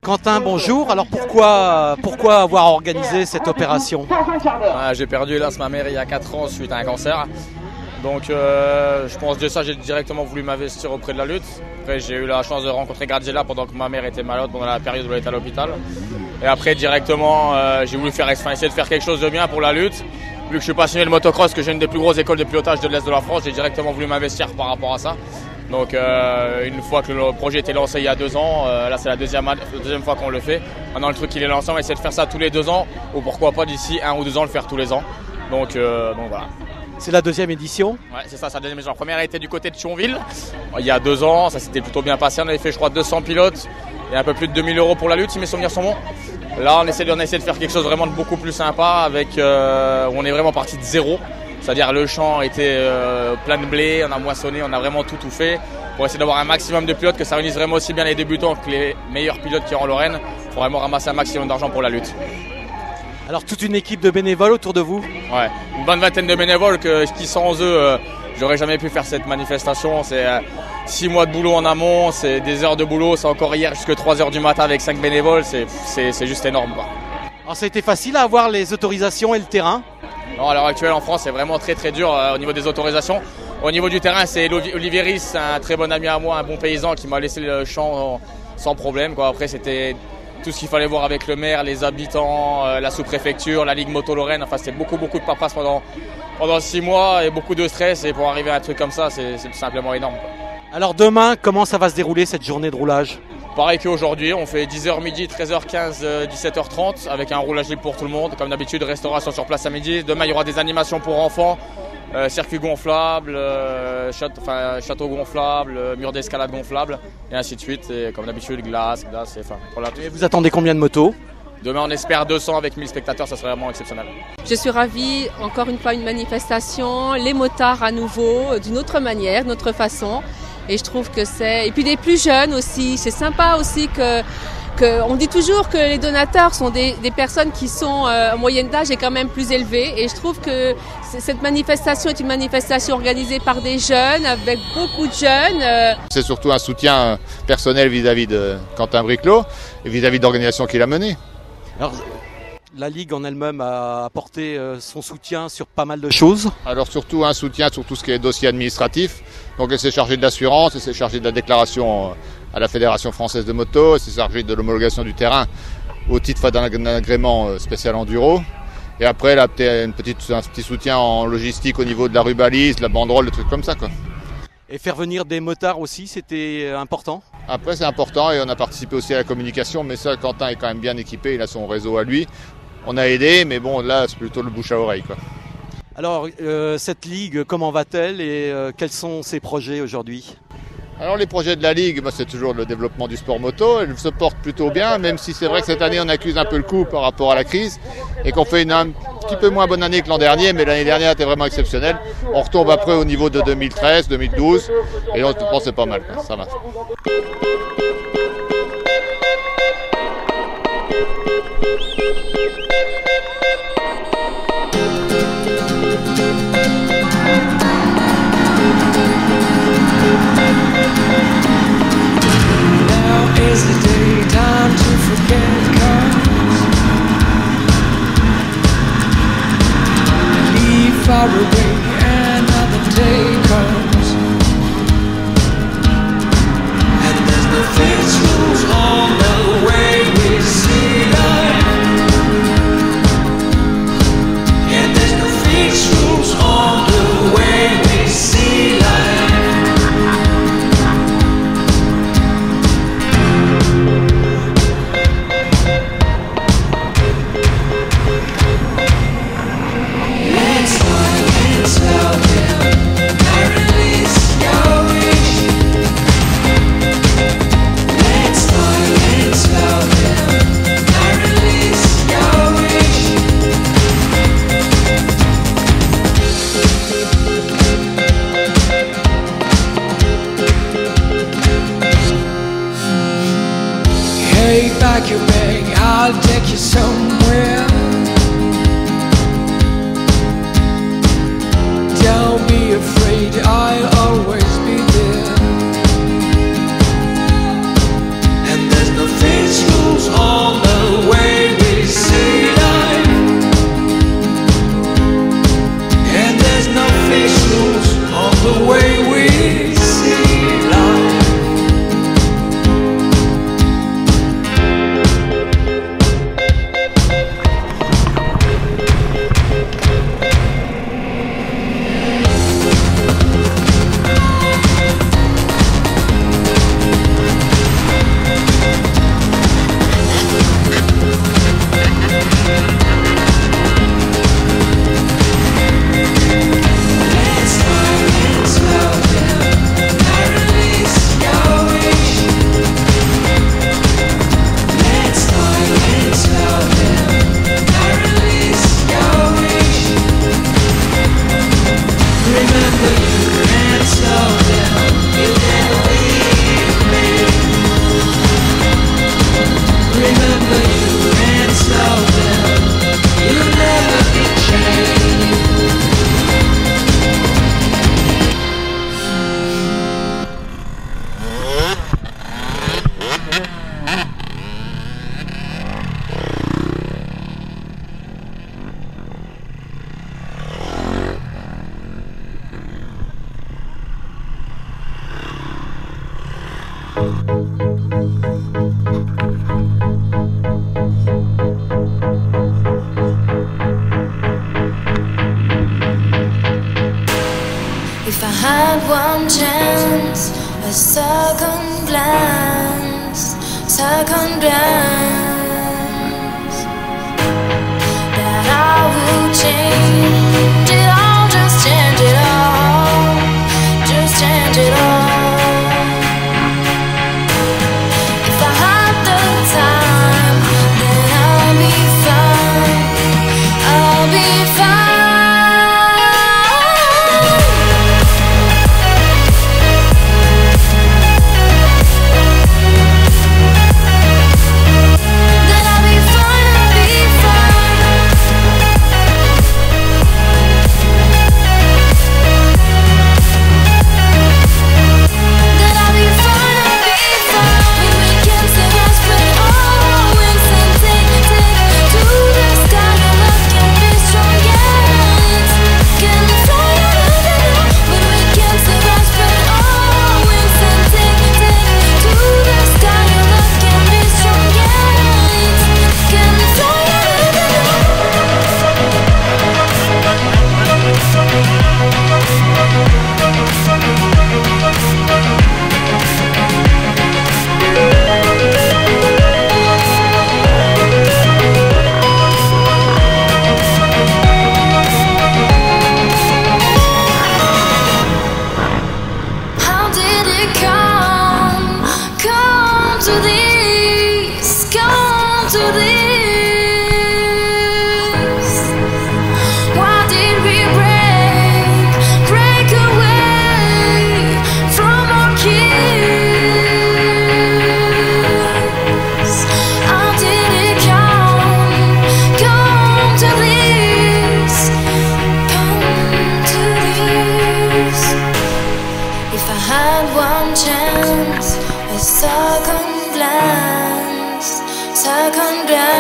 Quentin, bonjour. Alors pourquoi avoir organisé cette opération? J'ai perdu hélas ma mère il y a 4 ans suite à un cancer. Donc je pense de ça j'ai directement voulu m'investir auprès de la lutte. Après j'ai eu la chance de rencontrer Graziella pendant que ma mère était malade pendant la période où elle était à l'hôpital. Et après directement j'ai voulu essayer de faire quelque chose de bien pour la lutte. Vu que je suis passionné de motocross, que j'ai une des plus grosses écoles de pilotage de l'Est de la France, j'ai directement voulu m'investir par rapport à ça. Donc une fois que le projet était lancé il y a 2 ans, là c'est la deuxième fois qu'on le fait. Maintenant le truc il est lancé, on va essayer de faire ça tous les 2 ans ou pourquoi pas d'ici 1 ou 2 ans le faire tous les ans. Donc voilà. C'est la deuxième édition? Ouais, c'est ça, c'est la deuxième édition. La première a été du côté de Thionville, il y a 2 ans, ça s'était plutôt bien passé. On avait fait je crois 200 pilotes et un peu plus de 2000 € pour la lutte si mes souvenirs sont bons. Là on essaie de faire quelque chose vraiment de beaucoup plus sympa avec où on est vraiment parti de zéro. C'est-à-dire le champ était plein de blé, on a moissonné, on a vraiment tout fait pour essayer d'avoir un maximum de pilotes, que ça réunisse vraiment aussi bien les débutants que les meilleurs pilotes qui sont en Lorraine pour vraiment ramasser un maximum d'argent pour la lutte. Alors toute une équipe de bénévoles autour de vous? Ouais, une bonne vingtaine de bénévoles qui sans eux, j'aurais jamais pu faire cette manifestation. C'est 6 mois de boulot en amont, c'est des heures de boulot, c'est encore hier jusqu'à 3 h du matin avec 5 bénévoles, c'est juste énorme, quoi. Alors ça a été facile à avoir les autorisations et le terrain? Non, à l'heure actuelle en France c'est vraiment très dur au niveau des autorisations. Au niveau du terrain c'est Olivier Ries, un très bon ami à moi, un bon paysan qui m'a laissé le champ sans problème, quoi. Après c'était tout ce qu'il fallait voir avec le maire, les habitants, la sous-préfecture, la Ligue Moto Lorraine. Enfin c'était beaucoup de paperasse pendant 6 mois et beaucoup de stress, et pour arriver à un truc comme ça c'est tout simplement énorme, quoi. Alors demain, comment ça va se dérouler cette journée de roulage? Pareil qu'aujourd'hui, on fait 10h midi, 13h15, 17h30 avec un roulage libre pour tout le monde. Comme d'habitude, restauration sur place à midi. Demain, il y aura des animations pour enfants, circuit gonflable, château gonflable, mur d'escalade gonflable et ainsi de suite. Et comme d'habitude, glace, voilà. Et vous attendez combien de motos? Demain, on espère 200 avec 1000 spectateurs, ça serait vraiment exceptionnel. Je suis ravie, encore une fois, une manifestation, les motards à nouveau, d'une autre manière, d'une autre façon. Et je trouve que et puis des plus jeunes aussi, c'est sympa aussi on dit toujours que les donateurs sont des personnes qui sont en moyenne d'âge et quand même plus élevées. Et je trouve que cette manifestation est une manifestation organisée par des jeunes, avec beaucoup de jeunes. C'est surtout un soutien personnel vis-à-vis de Quentin Briclot et vis-à-vis de l'organisation qu'il a menée. Alors, la Ligue en elle-même a apporté son soutien sur pas mal de choses. Alors surtout un soutien sur tout ce qui est dossier administratif. Donc elle s'est chargée de l'assurance, elle s'est chargée de la déclaration à la Fédération Française de Moto, elle s'est chargée de l'homologation du terrain au titre d'un agrément spécial enduro. Et après elle a un petit soutien en logistique au niveau de la rubalise, de la banderole, des trucs comme ça, quoi. Et faire venir des motards aussi, c'était important? Après c'est important, et on a participé aussi à la communication, mais ça Quentin est quand même bien équipé, il a son réseau à lui. On a aidé, mais bon là c'est plutôt le bouche à oreille, quoi. Alors cette ligue, comment va-t-elle et quels sont ses projets aujourd'hui? Alors les projets de la Ligue, c'est toujours le développement du sport moto, elle se porte plutôt bien, même si c'est vrai que cette année on accuse un peu le coup par rapport à la crise et qu'on fait un petit peu moins bonne année que l'an dernier, mais l'année dernière était vraiment exceptionnelle. On retombe après au niveau de 2013, 2012 et on pense que c'est pas mal, ça va. Far away, another day comes, and there's no fixed rules on the way we see life, and there's no fixed rules on the way we see life. Pack your bag, I'll take you somewhere. Don't be afraid, I'll always be there. And there's no fixed rules second glance, second glance, that I will change it all, just change it all, just change it all. If I had the time, then I'll be fine, I'll be fine. Second glance, second glance.